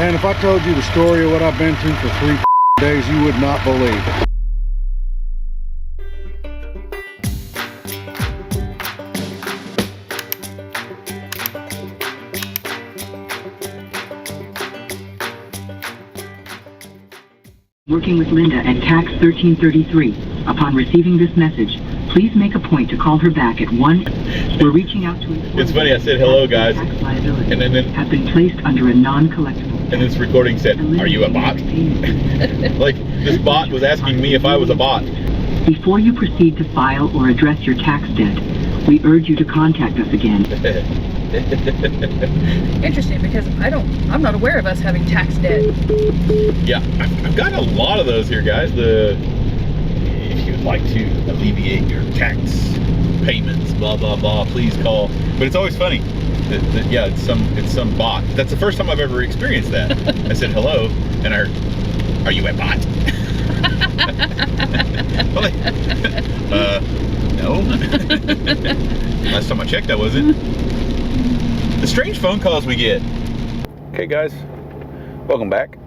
Man, if I told you the story of what I've been through for 3 days, you would not believe it. Working with Linda at TAX 1333. Upon receiving this message, please make a point to call her back at 1. We're reaching out to inform It's funny, I said hello guys, tax liability and then have been placed under a non-collectible. And this recording said, "Are you a bot?" Like this bot was asking me if I was a bot. Before you proceed to file or address your tax debt, we urge you to contact us again. Interesting, because I'm not aware of us having tax debt. Yeah, I've got a lot of those here, guys. If you would like to alleviate your tax payments, blah blah blah, please call. But it's always funny. Yeah, it's some bot. That's the first time I've ever experienced that. I said hello, and are you a bot? Like, no. Last time I checked, I wasn't. The strange phone calls we get. Okay, guys, welcome back.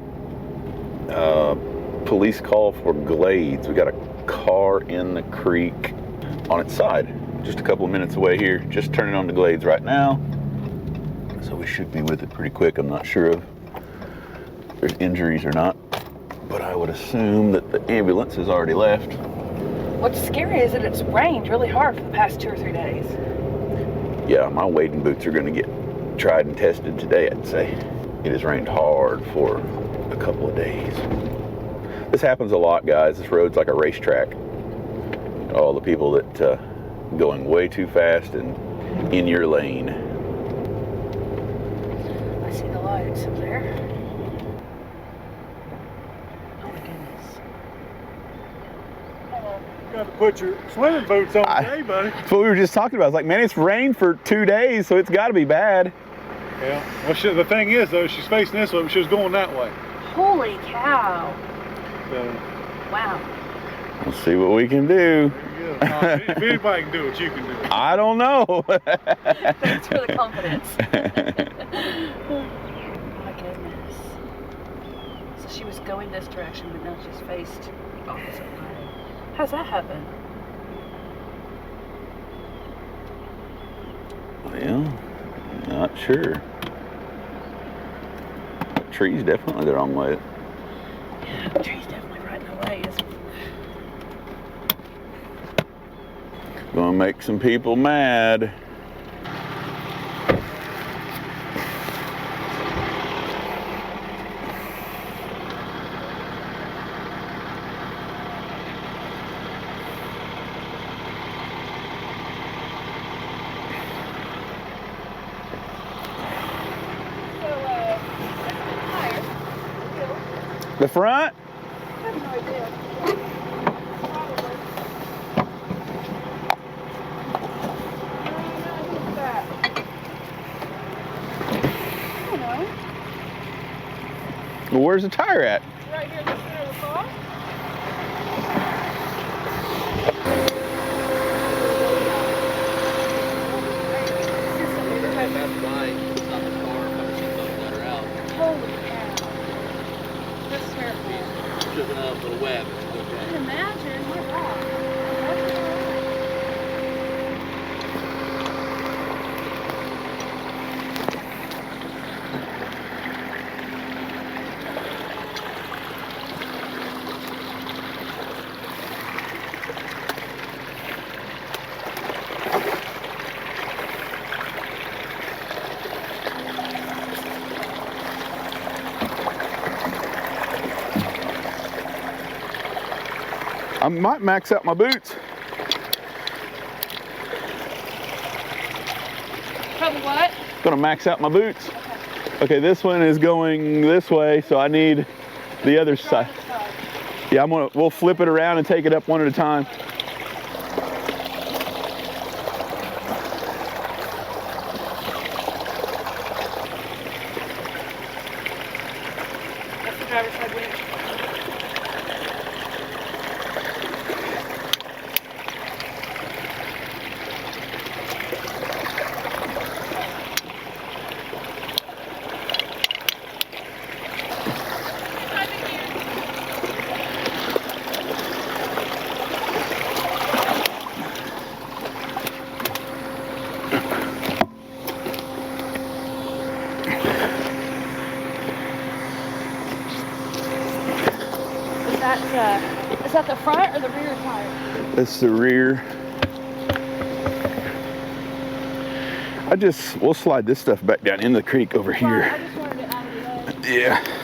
Police call for Glades. We got a car in the creek on its side, just a couple of minutes away here. Just turning on the Glades right now. So we should be with it pretty quick. I'm not sure if there's injuries or not, but I would assume that the ambulance has already left. What's scary is that it's rained really hard for the past 2 or 3 days. Yeah, my wading boots are gonna get tried and tested today, I'd say. It has rained hard for a couple of days. This happens a lot, guys. This road's like a racetrack. All the people that going way too fast and in your lane. I see the lights up there. Oh my goodness. You got to put your swimming boots on today, buddy. That's what we were just talking about. It's like, man, it's rained for 2 days, so it's got to be bad. Yeah. Well, the thing is, though, she's facing this way, but she was going that way. Holy cow. So, Wow. We'll see what we can do. there you go. If anybody can do it, you can do it. I don't know. Thanks for the confidence. Oh my goodness. So she was going this direction, but now she's faced opposite way. How's that happen? Well, not sure. The tree's definitely the wrong way. Yeah, the tree's definitely right in the way, isn't it? Gonna make some people mad. The front? I have no idea. Well, where's the tire at? Right here in the center of the car. That's why it's not the car, but she's going to let her out. Holy cow. That's terrifying. She's in a little web. I can imagine. My God. I might max out my boots. Probably what? Gonna max out my boots. Okay, this one is going this way, so I need the other side. Yeah, we'll flip it around and take it up one at a time. That's the driver's side winch. is that the front or the rear tire? That's the rear. We'll slide this stuff back down in the creek over I here. just wanted it out of the way. Yeah.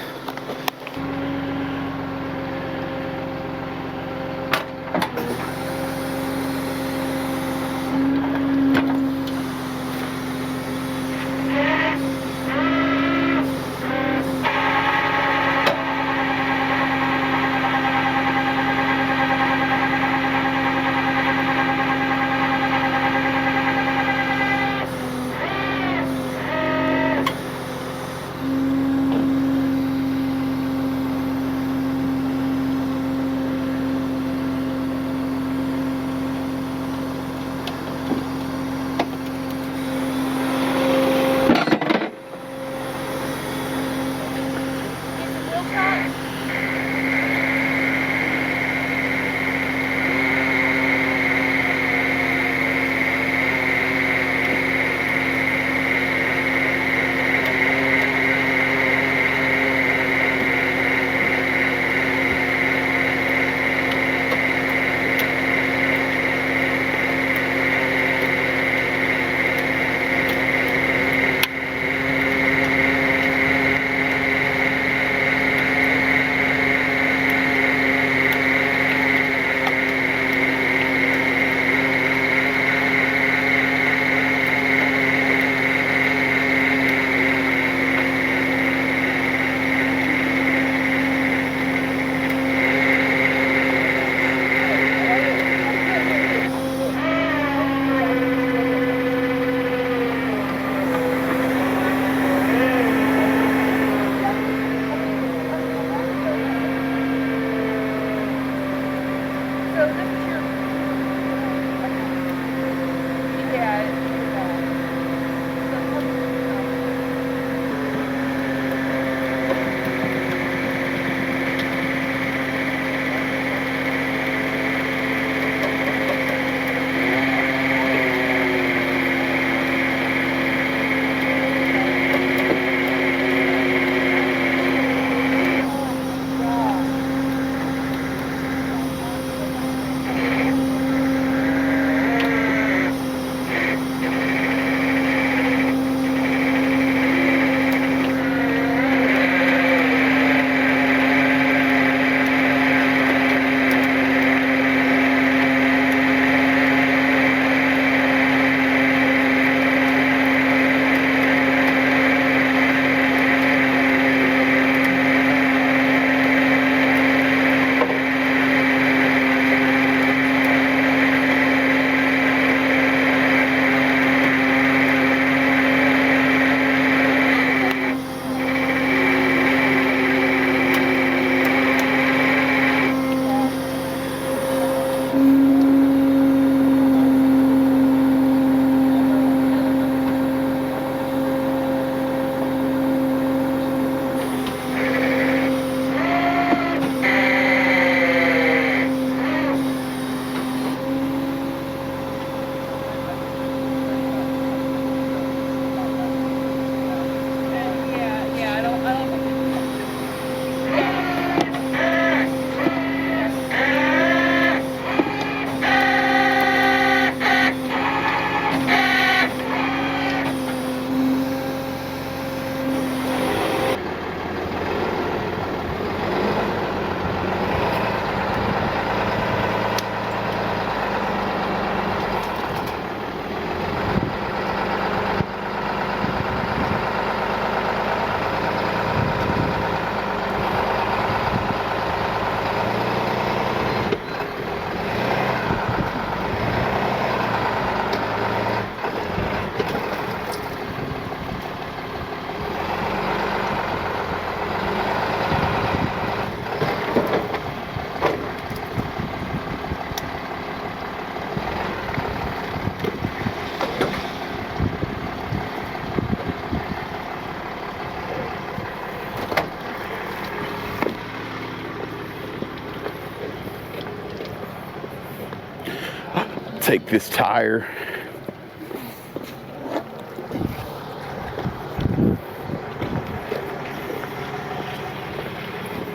take this tire.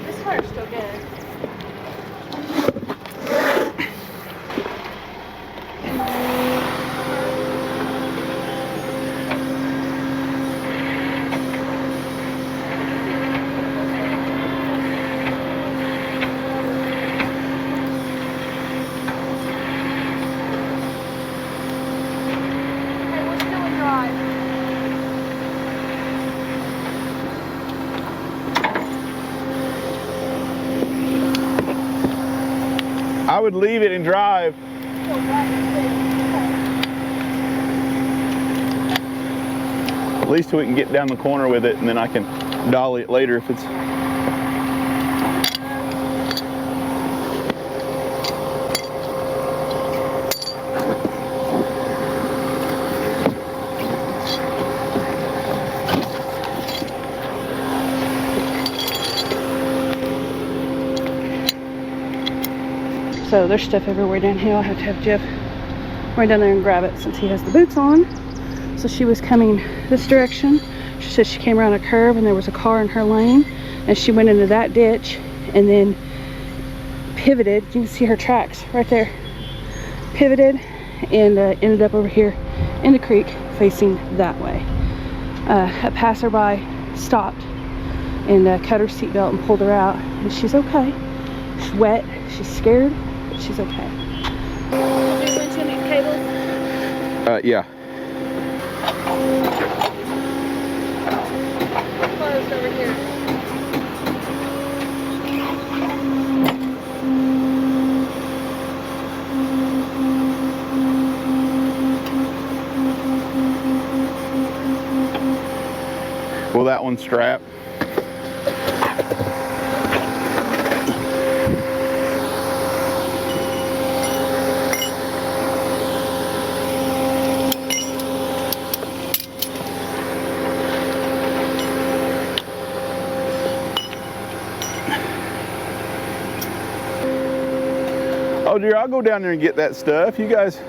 This tire's still good. I would leave it and drive. At least we can get down the corner with it, and then I can dolly it later if it's... So there's stuff everywhere down here. I'll have to have Jeff run down there and grab it since he has the boots on. So she was coming this direction. She said she came around a curve and there was a car in her lane, and she went into that ditch and then pivoted. You can see her tracks right there. Pivoted and ended up over here in the creek facing that way. A passerby stopped and cut her seatbelt and pulled her out, and she's okay. She's wet, she's scared, but she's okay. Will you winch in these cables? Yeah. Closed over here. Will that one strap? Oh dear, I'll go down there and get that stuff. You guys.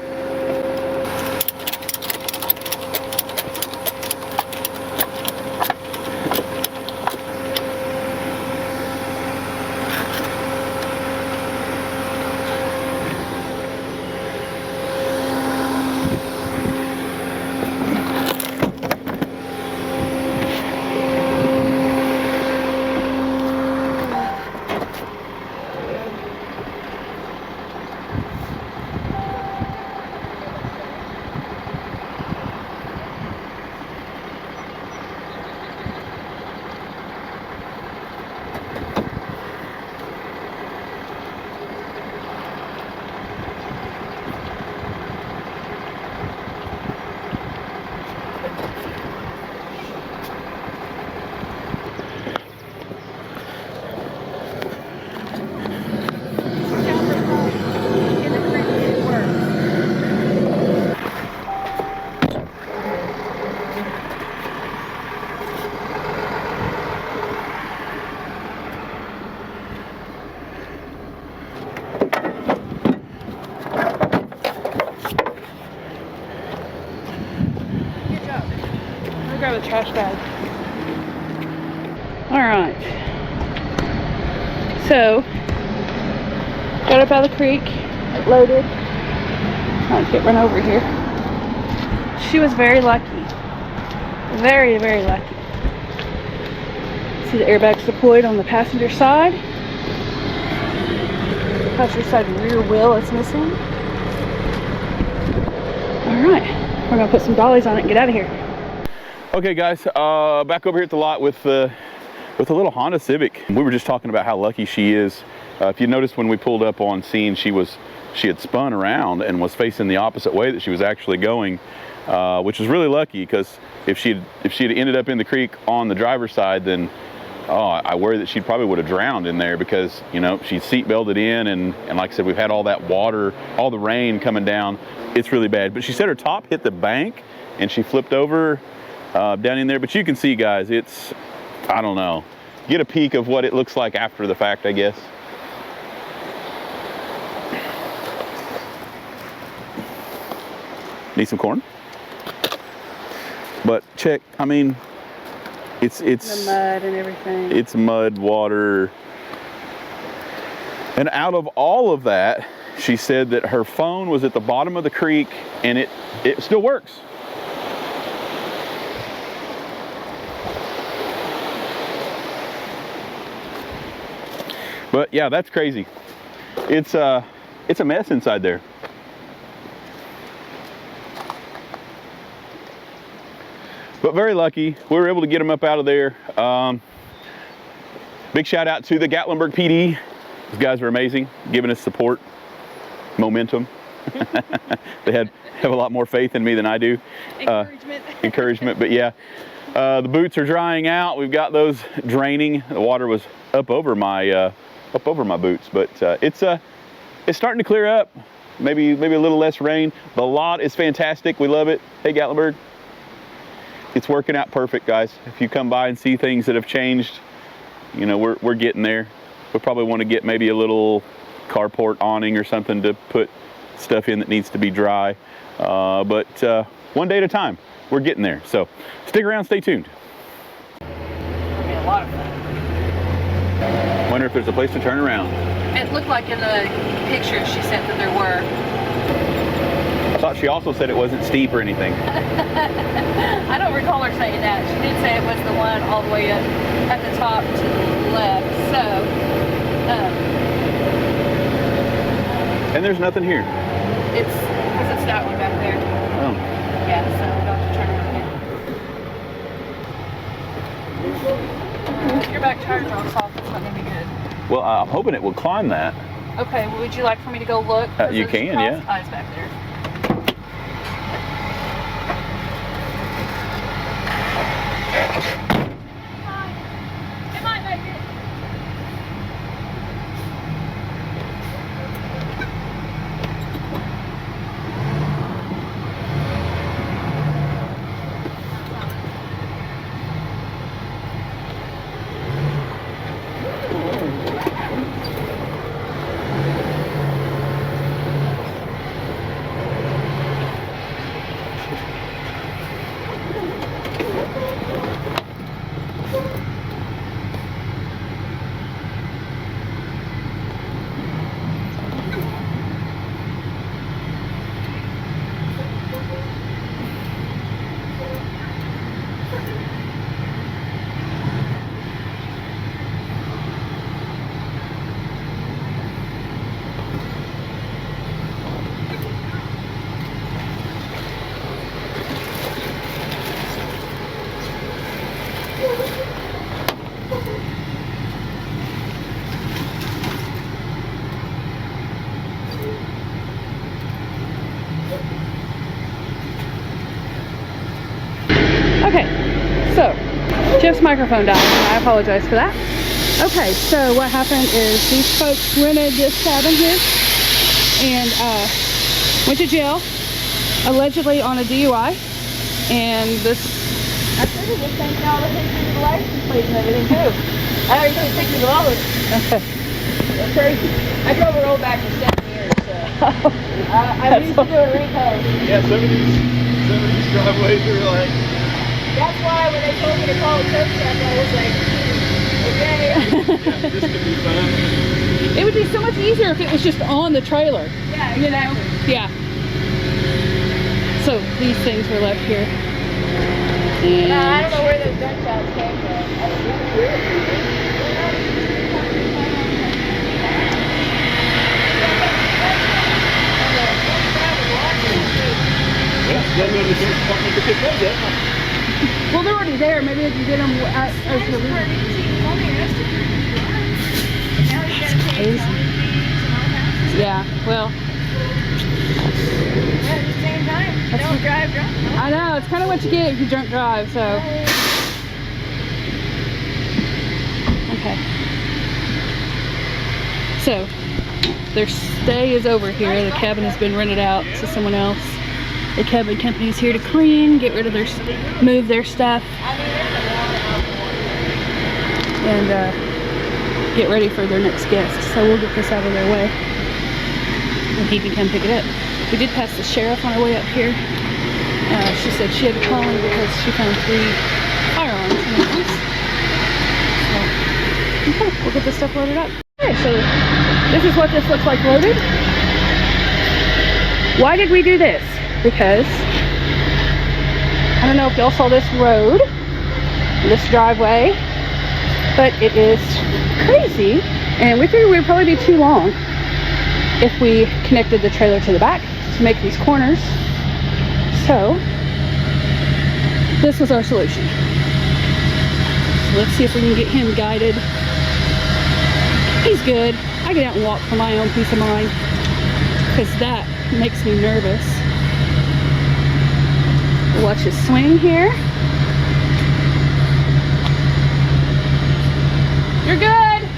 Grab a trash bag. Alright. So, got up out of the creek, loaded. Trying to get run over here. She was very lucky. Very, very lucky. See the airbags deployed on the passenger side. Passenger side rear wheel is missing. Alright. We're going to put some dollies on it and get out of here. Okay guys, back over here at the lot with a little Honda Civic. We were just talking about how lucky she is. If you noticed when we pulled up on scene, she had spun around and was facing the opposite way that she was actually going, which was really lucky, because if she had ended up in the creek on the driver's side, then I worry that she probably would have drowned in there, because you know she's seat belted in, and like I said, we've had all that water, all the rain coming down. It's really bad. But she said her top hit the bank and she flipped over down in there. But you can see, guys, it's, I don't know, get a peek of what it looks like after the fact, I guess. Need some corn? But check, I mean, it's the mud and everything. It's mud, water. And out of all of that, she said that her phone was at the bottom of the creek and it still works. But yeah, that's crazy. It's a mess inside there. But very lucky, we were able to get them up out of there. Big shout out to the Gatlinburg PD. These guys are amazing, giving us support. momentum. They have a lot more faith in me than I do. Encouragement. Encouragement, but yeah. The boots are drying out. We've got those draining. The water was up over my boots, but it's starting to clear up. Maybe a little less rain. The lot is fantastic. We love it. Hey, Gatlinburg. It's working out perfect, guys. If you come by and see things that have changed, you know, we're getting there. We probably want to get maybe a little carport awning or something to put stuff in that needs to be dry. But one day at a time, we're getting there. So stick around, stay tuned. It'll be a lot of fun. Wonder if there's a place to turn around. It looked like in the pictures she sent that there were. I thought she also said it wasn't steep or anything. I don't recall her saying that. She did say it was the one all the way up at the top to the left. So, and there's nothing here. it's because it's that one back there. Oh. Yeah, so we'll have to turn around again. If your back tire drops off, it's not going to be good. Well, I'm hoping it will climb that. Okay, well, would you like for me to go look? You can, yeah. Eyes back there. It might make it. Okay, so Jeff's microphone died, and I apologize for that. Okay, so what happened is these folks rented this cabin here and went to jail, allegedly on a DUI, and this... I figured this thing all the pictures of the license plate and everything too. I already took pictures of all of it. Okay. That's crazy. I drove a roll back for 7 years, so I'm used to doing recos. Yeah, some of these driveways are like... That's why when they told me to call the tow truck, I was like, okay. Yeah, this could be fun. It would be so much easier if it was just on the trailer. Yeah, You know? exactly. Yeah. So these things were left here. I don't And know where those gunshots came from. I was really weird. well, they're already there. Maybe if you get them as you're leaving. Yeah. Well. At the same time, you don't drive drunk. I know, it's kind of what you get if you drunk drive, so. Okay. So, their stay is over here. The cabin has been rented out to someone else. The cabin company is here to clean, get rid of their, move their stuff, and get ready for their next guest. So we'll get this out of their way, and he can come pick it up. We did pass the sheriff on our way up here. She said she had to call him because she found 3 firearms in the house. So, okay, we'll get this stuff loaded up. Okay, so this is what this looks like loaded. Why did we do this? Because, I don't know if y'all saw this road, this driveway, but it is crazy, and we figured it would probably be too long if we connected the trailer to the back to make these corners. So this was our solution. So let's see if we can get him guided. He's good. I get out and walk for my own peace of mind because that makes me nervous. Watch his swing here. You're good.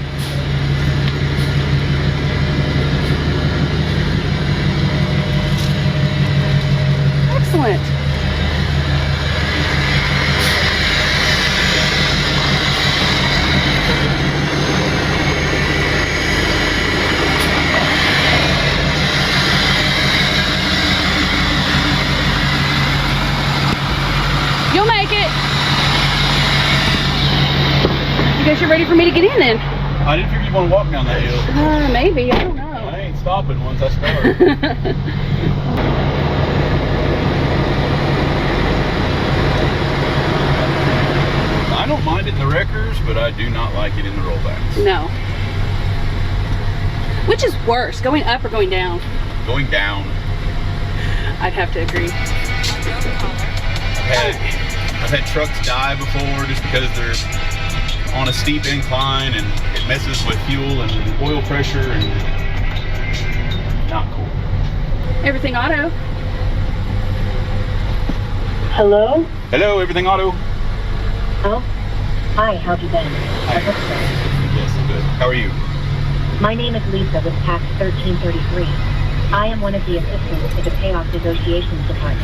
Excellent. You'll make it. I guess you're ready for me to get in then. I didn't figure you want to walk down that hill. Maybe, I don't know. I ain't stopping once I start. I don't mind it in the wreckers, but I do not like it in the rollbacks. No. Which is worse, going up or going down? Going down. I'd have to agree. I've had trucks die before just because they're on a steep incline and it messes with fuel and oil pressure and not cool. Everything auto. Hello? Hello, Everything Auto. Oh? Hi, how've you been? Hi. Yes, I'm good. How are you? My name is Lisa with Tax 1333. I am one of the assistants to the payoff negotiations department.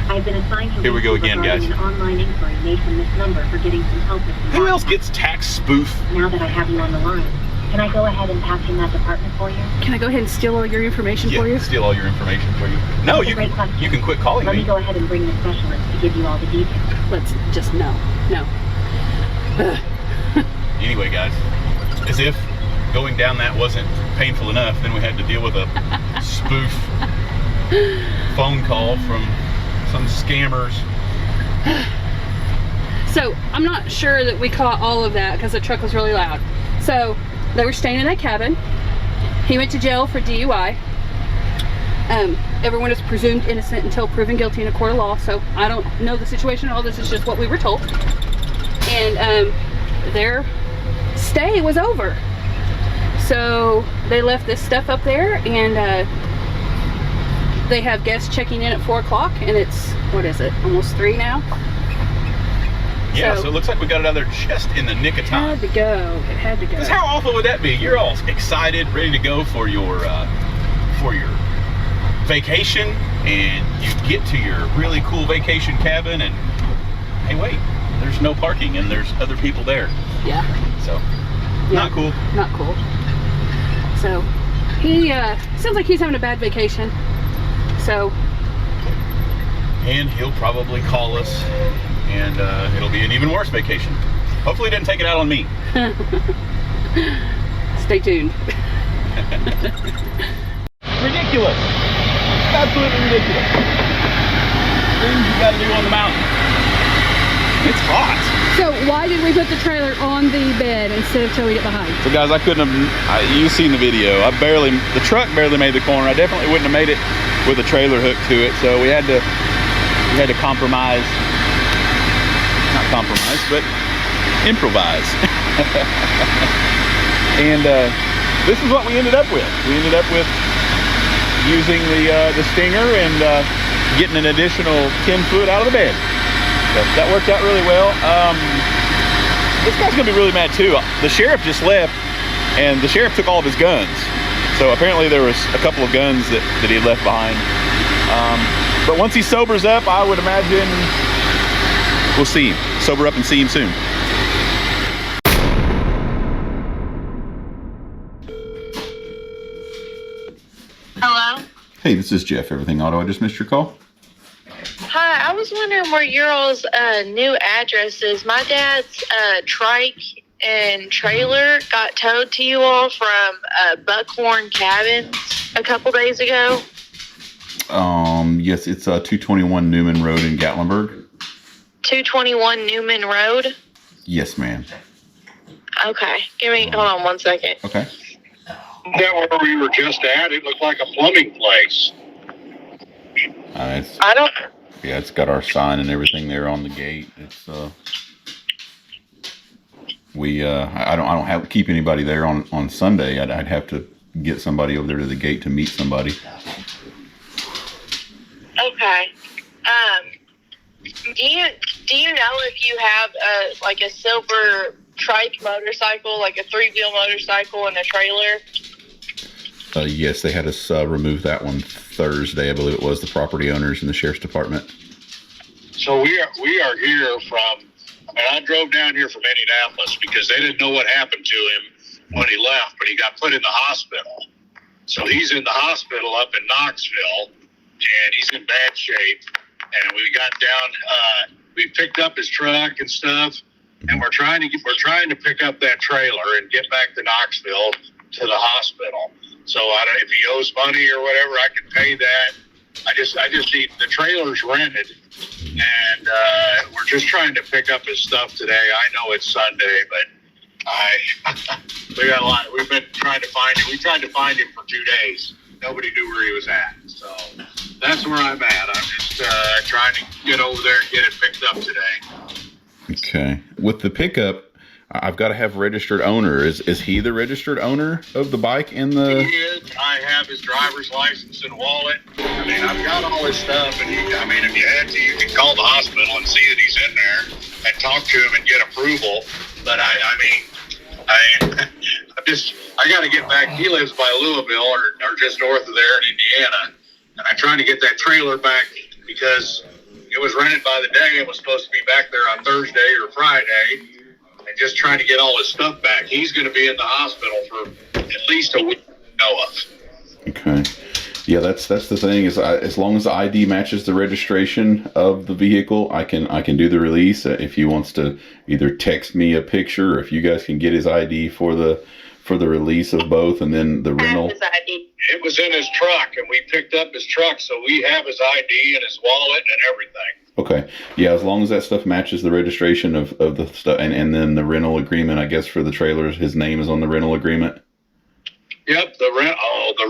I've been assigned to Here we go again, guys. an online inquiry made from this number for getting some help with some Who else documents. gets tax spoof? Now that I have you on the line, can I go ahead and pass in that department for you? Can I go ahead and steal all your information for you? Steal all your information for you. No, That's a you great question. you can quit calling Let me me. go ahead and bring the specialist to give you all the details. Let's just, no. Anyway, guys, as if going down that wasn't painful enough, then we had to deal with a spoof phone call from some scammers. So I'm not sure that we caught all of that because the truck was really loud. So they were staying in that cabin. He went to jail for DUI. Everyone is presumed innocent until proven guilty in a court of law. So I don't know the situation at all. This is just what we were told. And their stay was over. So they left this stuff up there, and they have guests checking in at 4 o'clock, and it's, what is it, almost 3 now? Yeah, so it looks like we got it out of there just in the nick of time. Had to go. It had to go. Because how awful would that be? You're all excited, ready to go for your vacation, and you get to your really cool vacation cabin, and hey, wait, there's no parking, and there's other people there. Yeah. So, Yeah. not cool. Not cool. So he sounds like he's having a bad vacation. So. And he'll probably call us, and it'll be an even worse vacation. Hopefully he didn't take it out on me. Stay tuned. Ridiculous. Absolutely ridiculous. Things you gotta do on the mountain. It's hot. So why did we put the trailer on the bed instead of towing it behind? So guys, I couldn't have, you've seen the video. The truck barely made the corner. I definitely wouldn't have made it with a trailer hook to it. So we had to compromise. Not compromise, but improvise. And this is what we ended up with. We ended up with using the Stinger and getting an additional 10 foot out of the bed. So that worked out really well. This guy's gonna be really mad too. The sheriff just left, and the sheriff took all of his guns. So apparently there was a couple of guns that he had left behind. But once he sobers up, I would imagine we'll see him. Sober up and see him soon. Hello? Hey, this is Jeff, Everything Auto. I just missed your call. Hi, I was wondering where your all's new address is. My dad's trike and trailer got towed to you all from Buckhorn Cabins a couple days ago. Yes, it's 221 Newman Road in Gatlinburg. 221 Newman Road? Yes, ma'am. Okay, hold on 1 second. Okay. Is that where we were just at? It looked like a plumbing place. I don't... Yeah, it's got our sign and everything there on the gate. It's I don't keep anybody there on Sunday. I'd have to get somebody over there to the gate to meet somebody. Okay. Do you know if you have like a silver Trike motorcycle, like a 3-wheel motorcycle and a trailer? Yes, they had us remove that one Thursday, I believe it was, the property owners and the sheriff's department. So we are here from, I drove down here from Indianapolis because they didn't know what happened to him when he left, but he got put in the hospital. So he's in the hospital up in Knoxville, and he's in bad shape. And we got down, we picked up his truck and stuff, and we're trying to pick up that trailer and get back to Knoxville to the hospital. So I don't, if he owes money or whatever, I can pay that. I just need, the trailer's rented, and we're just trying to pick up his stuff today. I know it's Sunday, but we got a lot. We've been trying to find him. We tried to find him for 2 days. Nobody knew where he was at. So that's where I'm at. I'm just trying to get over there and get it picked up today. Okay. With the pickup, I've got to have registered owner. Is he the registered owner of the bike in the... He is. I have his driver's license and wallet. I mean, I've got all his stuff, and I mean, if you had to, you could call the hospital and see that he's in there and talk to him and get approval. But I got to get back. He lives by Louisville or just north of there in Indiana, and I'm trying to get that trailer back because it was rented by the day. It was supposed to be back there on Thursday or Friday. And just trying to get all his stuff back. He's going to be in the hospital for at least a week, know of. Okay. Yeah, that's the thing is, as long as the ID matches the registration of the vehicle, I can do the release. If he wants to either text me a picture, or if you guys can get his ID for the release of both, and then the rental. It was in his truck, and we picked up his truck, so we have his ID and his wallet and everything. Okay. Yeah, as long as that stuff matches the registration of the stuff, and then the rental agreement, I guess, for the trailers, his name is on the rental agreement. Yep, the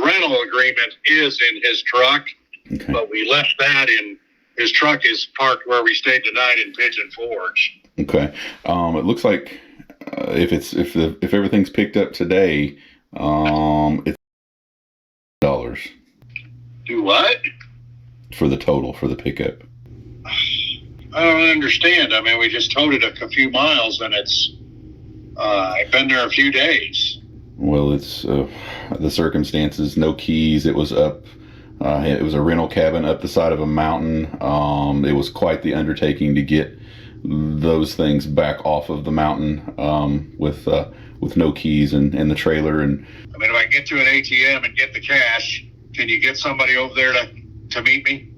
rental agreement is in his truck, okay. But we left that in his truck is parked where we stayed tonight in Pigeon Forge. Okay. It looks like if everything's picked up today, it's $. Do what? For the total for the pickup. I don't understand. I mean, we just towed it a few miles, and it's been there a few days. Well, it's the circumstances. No keys. It was up. It was a rental cabin up the side of a mountain. It was quite the undertaking to get those things back off of the mountain with no keys and the trailer. And I mean, if I get to an ATM and get the cash, can you get somebody over there to meet me?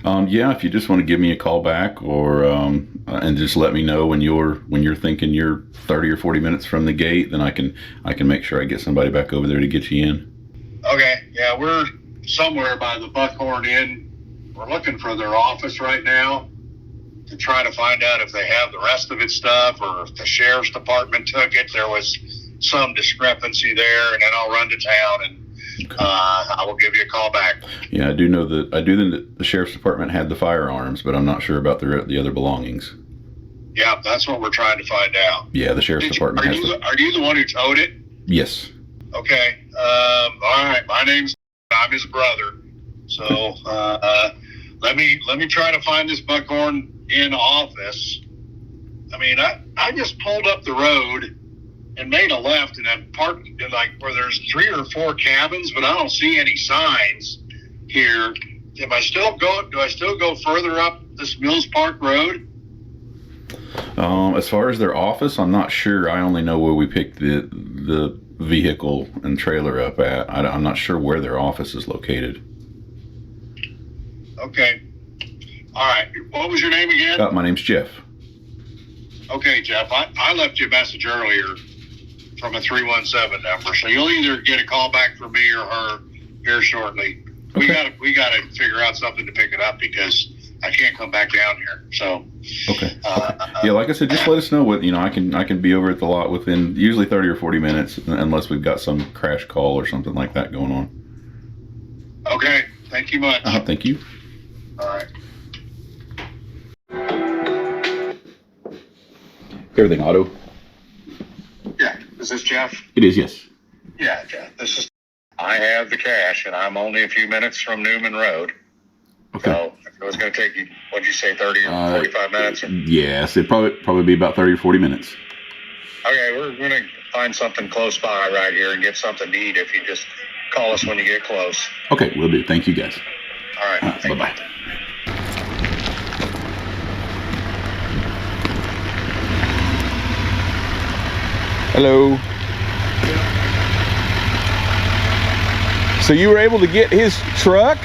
Yeah, if you just want to give me a call back, or and just let me know when you're thinking you're 30 or 40 minutes from the gate, then I can make sure I get somebody back over there to get you in. Okay, yeah, we're somewhere by the Buckhorn Inn. We're looking for their office right now to try to find out if they have the rest of its stuff, or if the sheriff's department took it. There was some discrepancy there, and then I'll run to town and I will give you a call back. Yeah, I do know that the sheriff's department had the firearms, but I'm not sure about the other belongings. Yeah, that's what we're trying to find out. Yeah, the sheriff's department has Are you the one who towed it? Yes. Okay. All right. I'm his brother. So let me try to find this Buckhorn Inn office. I mean, I just pulled up the road and made a left, and then parked in like where there's 3 or 4 cabins, but I don't see any signs here. Do I still go further up this Mills Park Road? As far as their office, I'm not sure. I only know where we picked the vehicle and trailer up at. I'm not sure where their office is located. Okay. All right. What was your name again? My name's Jeff. Okay, Jeff. I left you a message earlier from a 317 number, so you'll either get a call back from me or her here shortly. Okay. We gotta figure out something to pick it up because I can't come back down here. So okay. Yeah, like I said, just let us know what I can be over at the lot within usually 30 or 40 minutes, unless we've got some crash call or something like that going on. Okay. Thank you much. Thank you. All right. Everything auto. Yeah. Is this Jeff? It is, yes. Yeah, Jeff. This is I have the cash, and I'm only a few minutes from Newman Road. Okay. So it was going to take you, what'd you say, 30 or 45 minutes? Yes, it'd probably be about 30 or 40 minutes. Okay, we're going to find something close by right here and get something to eat if you just call us when you get close. Okay, will do. Thank you, guys. All right. Thank you. Bye-bye. Hello. So you were able to get his truck?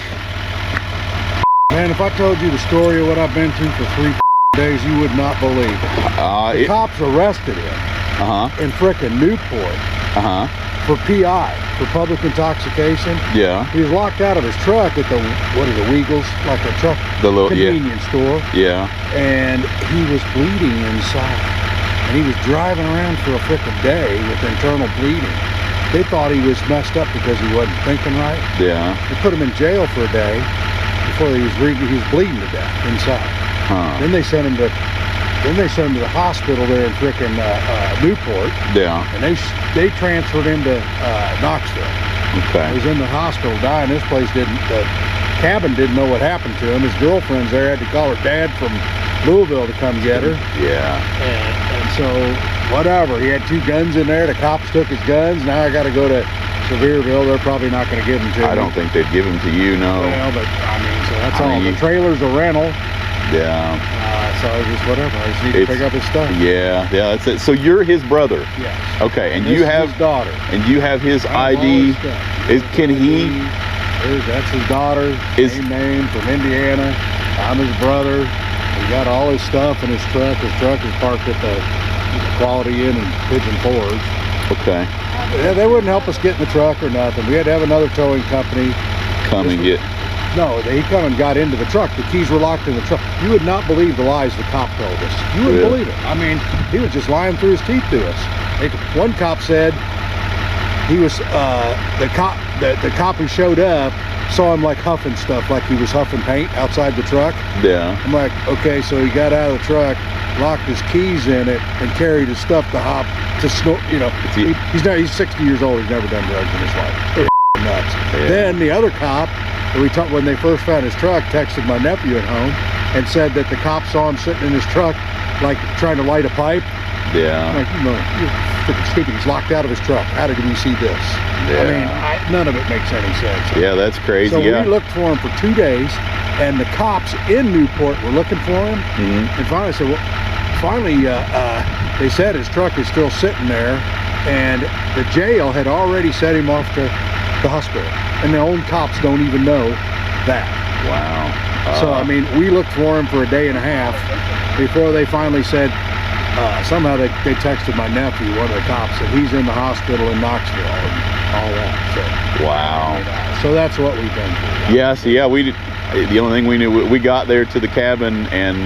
Man, if I told you the story of what I've been through for 3 days, you would not believe it. The cops arrested him in frickin' Newport for PI, for public intoxication. Yeah. He was locked out of his truck at the, what are the Weagles? Like a truck convenience store. Yeah. And he was bleeding inside. And he was driving around for a frickin' day with internal bleeding. They thought he was messed up because he wasn't thinking right. Yeah. They put him in jail for a day before he was bleeding to death inside. Then they sent him to the hospital there in frickin' Newport. Yeah. And they transferred him to Knoxville. Okay. He was in the hospital dying. This place the cabin didn't know what happened to him. His girlfriend's there, had to call her dad from Louisville to come get her. Yeah. And so, whatever. He had 2 guns in there. The cops took his guns. Now I got to go to Sevierville. They're probably not going to give them to me. I don't think they'd give him to you, no. Well, but I mean, so that's all. mean, The trailer's a rental. Yeah. So just whatever. I just need to pick up his stuff. Yeah, that's it. So you're his brother. Yes. Okay, and This you is have his daughter. And you have his I have all ID. his stuff. Can he? That's his daughter. Same name from Indiana. I'm his brother. He got all his stuff in his truck. His truck is parked at the Quality Inn in Pigeon Forge. Okay. Yeah, they wouldn't help us get in the truck or nothing. We had to have another towing company come and get. No, he come and got into the truck. The keys were locked in the truck. You would not believe the lies the cop told us. You wouldn't believe it. I mean, he was just lying through his teeth to us. One cop said he was the cop who showed up saw him like huffing stuff, like he was huffing paint outside the truck. Yeah. I'm like, okay, so he got out of the truck, locked his keys in it, and carried his stuff to hop to snort. You know, he's 60 years old. He's never done drugs in his life. They're nuts. Yeah. Then the other cop, when they first found his truck, texted my nephew at home and said that the cop saw him sitting in his truck, like trying to light a pipe. Yeah. I'm like, you're freaking stupid. He's locked out of his truck. How did we see this? Yeah. I mean, none of it makes any sense. Yeah, that's crazy. So we looked for him for 2 days, and the cops in Newport were looking for him. And finally, they said his truck is still sitting there, and the jail had already sent him off to the hospital. And the own cops don't even know that. Wow. So, I mean, we looked for him for a day and a half before they finally said, somehow they texted my nephew, one of the cops, that he's in the hospital in Knoxville and all that. So, wow. So that's what we've been through. Yeah, so yeah, the only thing we knew, we got there to the cabin, and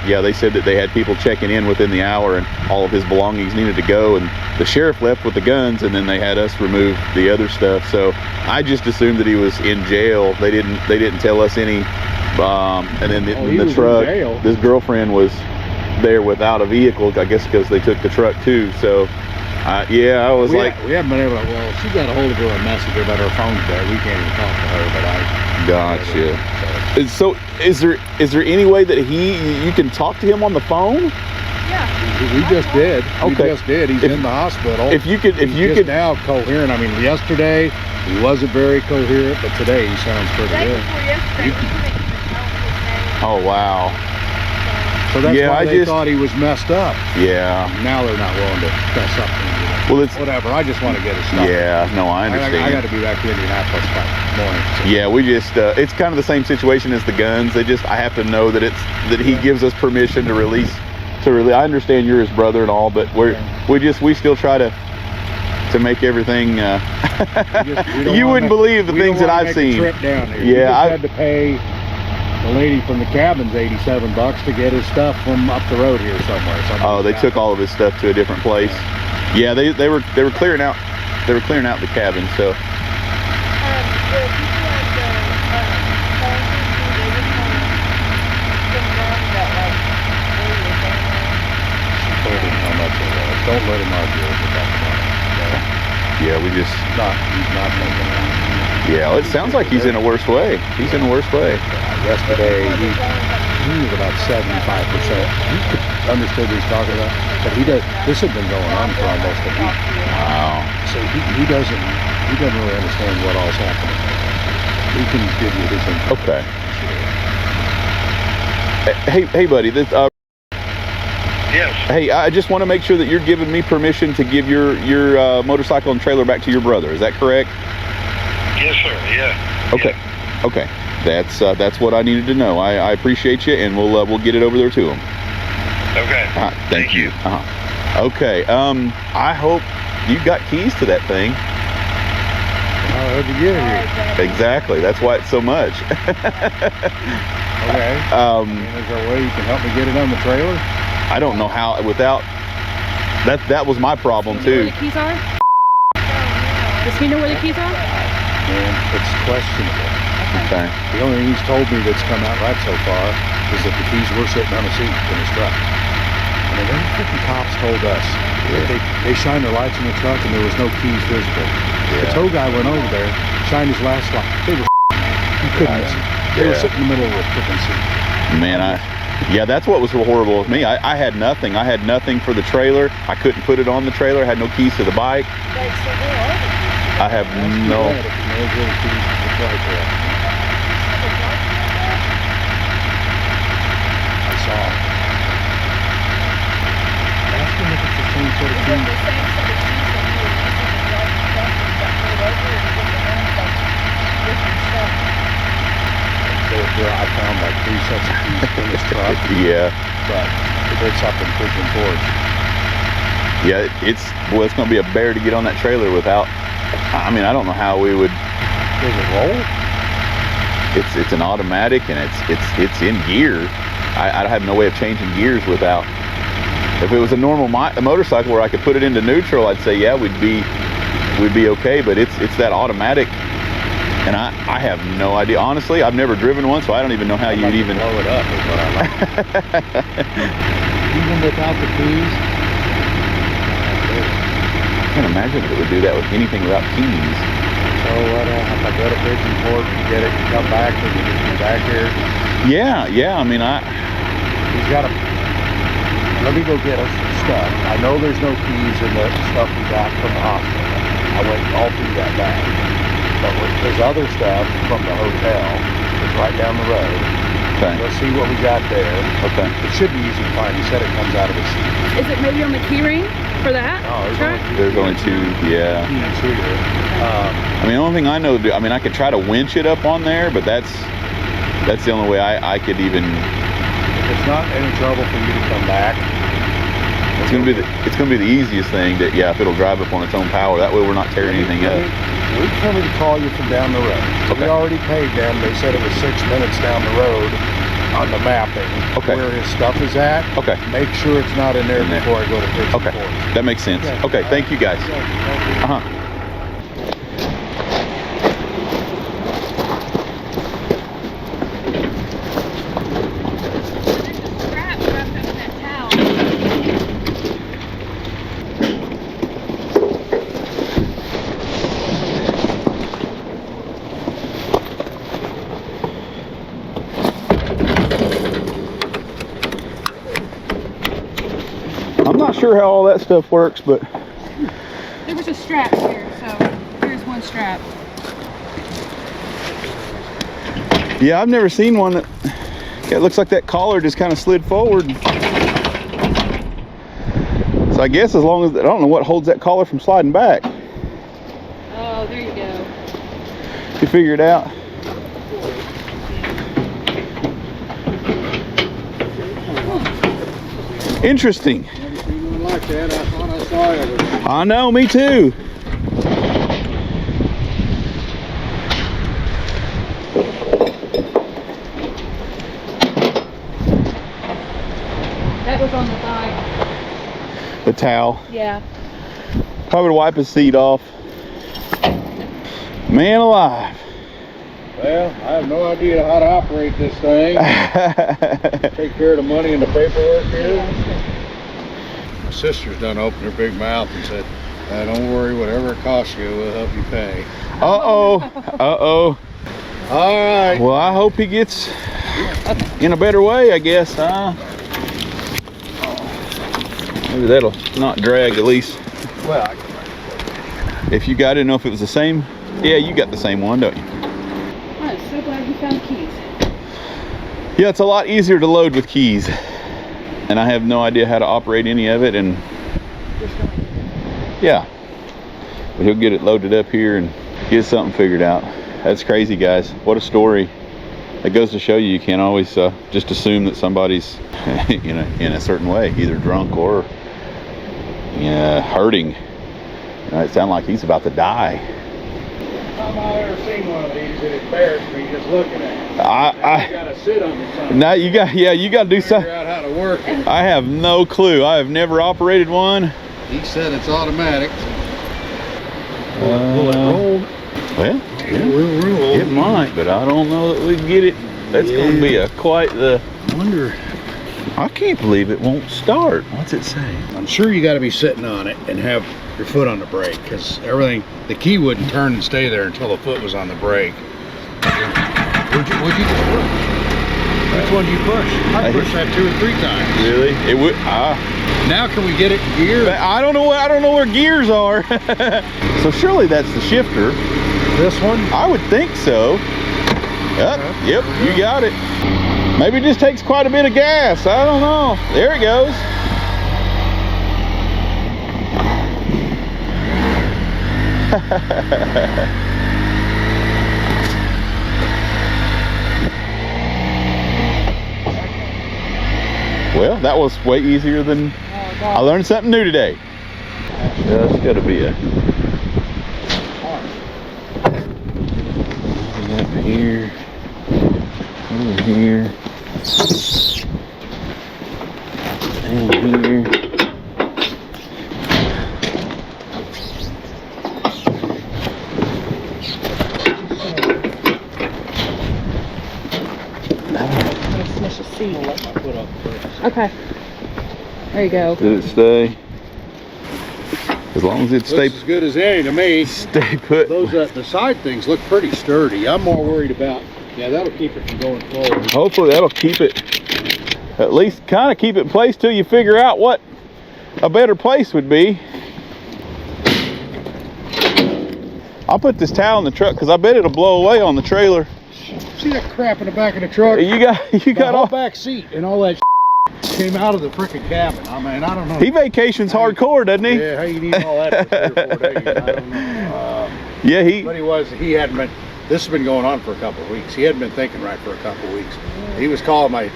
yeah, they said that they had people checking in within the hour, and all of his belongings needed to go, and the sheriff left with the guns, and then they had us remove the other stuff. So I just assumed that he was in jail. They didn't tell us any. And then the truck, this girlfriend was there without a vehicle, I guess because they took the truck too. So yeah, I was we haven't been able to. Well, she got a hold of her and messaged her, but her phone's dead. We can't even talk to her. But I gotcha. So is there any way that you can talk to him on the phone? Yeah, we just did. Okay. We just did. He's in the hospital. If you could now coherent. I mean, yesterday he wasn't very coherent, but today he sounds pretty good. Oh wow. So that's why they thought he was messed up. Yeah. Now they're not willing to mess up. Well, it's whatever. I just want to get his stuff. Yeah. No, I understand. I got to be back to Indianapolis by morning. So. Yeah, we just it's kind of the same situation as the guns. I have to know that he gives us permission to release. I understand you're his brother and all, but we still try to make everything. You wouldn't believe the things that I've seen. Trip down here. Yeah, I had to pay the lady from the cabin's $87 to get his stuff from up the road here somewhere. Oh, they took all of his stuff to a different place. Yeah, they were clearing out the cabin. So. Don't let him argue with that. Yeah, we just... He's not making it out. Yeah, well, it sounds like he's in a worse way. He's in a worse way. Yesterday, he was about 75%. He understood what he's talking about, but this had been going on for almost a week. Wow. So he doesn't really understand what all's happening. He can give you his info. Okay. Hey, buddy. This, Yes. hey, I just want to make sure that you're giving me permission to give your motorcycle and trailer back to your brother. Is that correct? Yes, sir. Yeah. Okay. Yeah. Okay. That's what I needed to know. I appreciate you, and we'll get it over there to him. Okay. Thank you. Okay. I hope you got keys to that thing. How'd you get here? Exactly. That's why it's so much. Okay. Is there a way you can help me get it on the trailer? I don't know how without. That was my problem Does he know too. where the keys are? Does he know where the keys are? And it's questionable. Okay. The only thing he's told me that's come out right so far is that the keys were sitting on a seat in his truck. And then the freaking cops told us that they shined their lights in the truck and there was no keys visible. The tow guy went over there, shined his last light. They were you couldn't miss them. They were sitting in the middle of the freaking seat. Man, yeah, that's what was horrible with me. I had nothing. I had nothing for the trailer. I couldn't put it on the trailer. I had no keys to the bike. I have no. I saw. Ask him if it's the same sort of thing. I found like 3 sets of keys in his truck. Yeah. But it's up in Pigeon Forge. Yeah, it's gonna be a bear to get on that trailer without. I mean, I don't know how we would. Does it roll? It's an automatic and it's in gear. I have no way of changing gears without. If it was a normal motorcycle where I could put it into neutral, I'd say yeah, we'd be okay. But it's that automatic, and I have no idea. Honestly, I've never driven one, so I don't even know how you'd even blow it up. Is what I like. Even without the keys. I can't imagine that it would do that with anything without keys. So what if I go to Pigeon Forge and get it and come back and you get me back here? Yeah. I mean, he's got to. Let me go get us some stuff. I know there's no keys in the stuff we got from the hospital. I went all through that bag. But there's other stuff from the hotel. It's right down the road. Okay. Let's see what we got there. Okay. It should be easy to find. He said it comes out of the seat. Is it maybe on the key ring for that? No, there's only two. Yeah. Keys here. I mean, the only thing I know to do. I mean, I could try to winch it up on there, but that's the only way I could even. It's not any trouble for you to come back. It's gonna be the easiest thing that if it'll drive up on its own power. That way we're not tearing anything up. Wait for me to call you from down the road. Okay. We already paid them. They said it was 6 minutes down the road on the mapping. Okay. Where his stuff is at. Okay. Make sure it's not in there before I go to Pigeon Okay. Forge. That makes sense. Okay. Thank you guys. I'm not sure how all that stuff works, but There was a strap here, so here's one strap. yeah, I've never seen one that it looks like that collar just kind of slid forward. So I guess as long as I don't know what holds that collar from sliding back. Oh, there you go. You figure it out. Interesting. Like that. I thought I saw it. I know, me too. That was on the bike. The towel. Yeah. Probably to wipe his seat off. Man alive. Well, I have no idea how to operate this thing. Take care of the money and the paperwork here. My sister's done opened her big mouth and said, Don't worry, whatever it costs you, we'll help you pay. Uh-oh. Uh-oh. All right. Well, I hope he gets in a better way, I guess, huh? Maybe that'll not drag at least. Well, if you got, I didn't know if it was the same. Yeah, you got the same one, don't you? I'm so glad you found keys. Yeah, it's a lot easier to load with keys. And I have no idea how to operate any of it. And yeah, but he'll get it loaded up here and get something figured out. That's crazy, guys. What a story. It goes to show you can't always just assume that somebody's in a certain way, either drunk or hurting. It sounded like he's about to die. I've ever seen one of these. It embarrassed me just looking at it. I gotta sit on it. Now you got to do something. Figure out how to work it. I have no clue. I have never operated one. He said it's automatic. Will it roll? Well, It will roll. it might, but I don't know that we can get it. That's going to be quite the. Wonder. I can't believe it won't start. What's it say? I'm sure you got to be sitting on it and have your foot on the brake, because the key wouldn't turn and stay there until the foot was on the brake. What'd you just push? Which one did you push? I pushed that 2 or 3 times. Really? It would. Now can we get it in gear? I don't know. I don't know where gears are. So surely that's the shifter. This one? I would think so. Yep. Yep. You got it. Maybe it just takes quite a bit of gas. I don't know. There it goes. Well, that was way easier than I learned something new today. That's got to be a up here, over here, and here. Okay. There you go. Did it stay? As long as it stays as good as any to me. Stay put. Those the side things look pretty sturdy. I'm more worried about. Yeah, that'll keep it from going forward. Hopefully that'll keep it. At least kind of keep it in place till you figure out what a better place would be. I'll put this towel in the truck because I bet it'll blow away on the trailer. See that crap in the back of the truck? You got all all back seat and all that came out of the freaking cabin. I mean, I don't know. He vacations hardcore, doesn't he? Yeah, how you need all that for 3 or 4 days? I don't know. Yeah, But he hadn't been. This has been going on for a couple of weeks. He hadn't been thinking right for a couple of weeks. He was calling her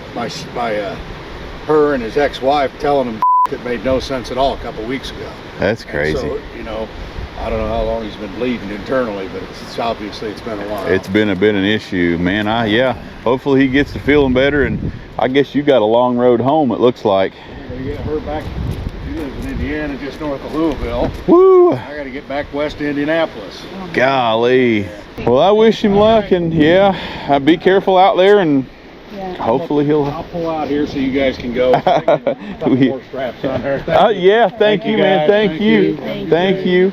and his ex-wife, telling him that made no sense at all a couple of weeks ago. That's crazy. And so, I don't know how long he's been bleeding internally, but it's obviously it's been a while. It's been an issue, man. Hopefully he gets to feeling better, and I guess you got a long road home. It looks like. Yeah, her back. She lives in Indiana, just north of Louisville. Woo! I got to get back west to Indianapolis. Golly. Well, I wish him luck, and be careful out there, and hopefully I'll pull out here so you guys can go. Couple more straps on there. Thank you, man. Thank you. Thank you.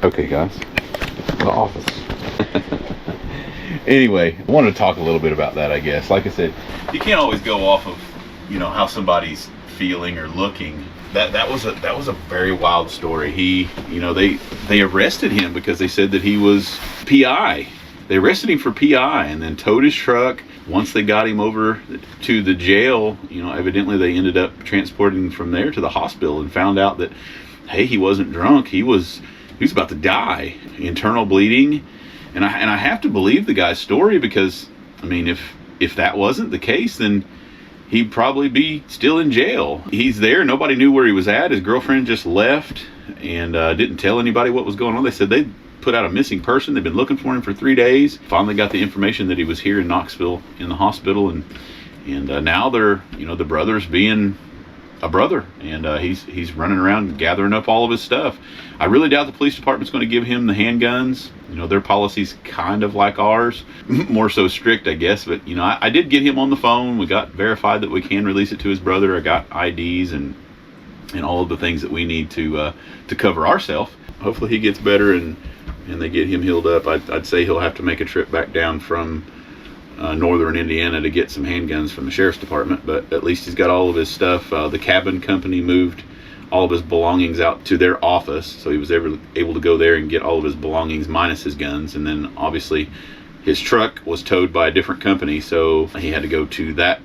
Okay, guys. The office. Anyway, I wanted to talk a little bit about that, I guess. Like I said, you can't always go off of, how somebody's feeling or looking. That was a very wild story. They arrested him because they said that he was PI. They arrested him for PI and then towed his truck. Once they got him over to the jail, evidently they ended up transporting him from there to the hospital and found out that, hey, he wasn't drunk. He was about to die, internal bleeding. And I have to believe the guy's story because, if that wasn't the case, then he'd probably be still in jail. He's there. Nobody knew where he was at. His girlfriend just left and didn't tell anybody what was going on. They said they put out a missing person. They've been looking for him for 3 days. Finally got the information that he was here in Knoxville in the hospital, and now they're the brother's being a brother, and he's running around gathering up all of his stuff. I really doubt the police department's going to give him the handguns. Their policy's kind of like ours, more so strict, I guess. But I did get him on the phone. We got verified that we can release it to his brother. I got IDs, and and all of the things that we need to cover ourselves. Hopefully he gets better and they get him healed up. I'd say he'll have to make a trip back down from northern Indiana to get some handguns from the sheriff's department, but at least he's got all of his stuff. The cabin company moved all of his belongings out to their office, so he was able to go there and get all of his belongings minus his guns. And then obviously his truck was towed by a different company, so he had to go to that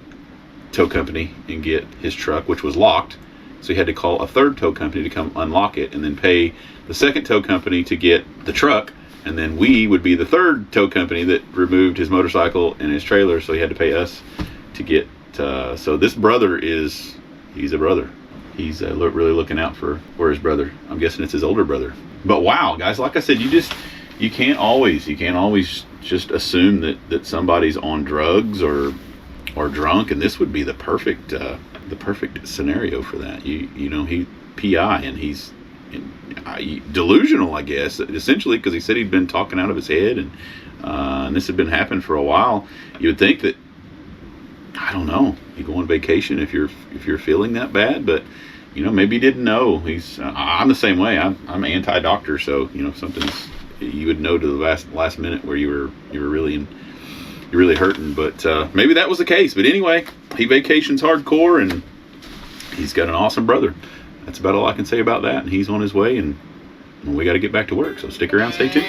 tow company and get his truck, which was locked. So he had to call a third tow company to come unlock it, and then pay the second tow company to get the truck. And then we would be the third tow company that removed his motorcycle and his trailer, so he had to pay us to get. So this brother he's a brother. He's really looking out for his brother. I'm guessing it's his older brother. But wow, guys, like I said, you can't always just assume that somebody's on drugs or drunk, and this would be the perfect scenario for that. He PI, and he's delusional, I guess, essentially, because he said he'd been talking out of his head, and this had been happening for a while. You would think that, I don't know, you go on vacation if you're feeling that bad, but maybe he didn't know. I'm the same way. I'm anti-doctor, so something's, you would know to the last minute where you were really hurting, but maybe that was the case. But anyway, he vacations hardcore, and he's got an awesome brother. That's about all I can say about that. And he's on his way, and we got to get back to work. So stick around, stay tuned.